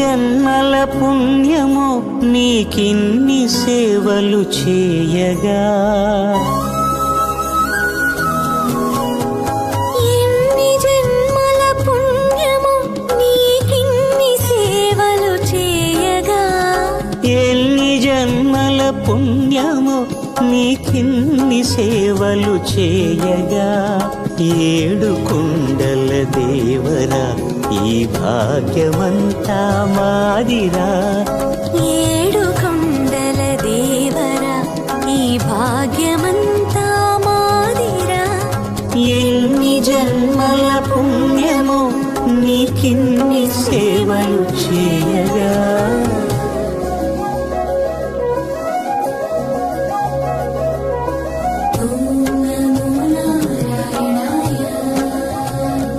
జన్మల పుణ్యమో నీకిన్ని సేవలు చేయగా, ఎన్ని జన్మల పుణ్యమో నీకిన్ని సేవలు చేయగా, ఎన్ని జన్మల పుణ్యమో నీకిన్ని సేవలు చేయగా, ఏడు కుండల దేవరా ఈ భాగ్యమంతా మాదిరా, ఏడు కొండల దేవరా ఈ భాగ్యమంతా మాదిరా, ఎన్ని జన్మల పుణ్యమో నీకిన్ని సేవలు చేయ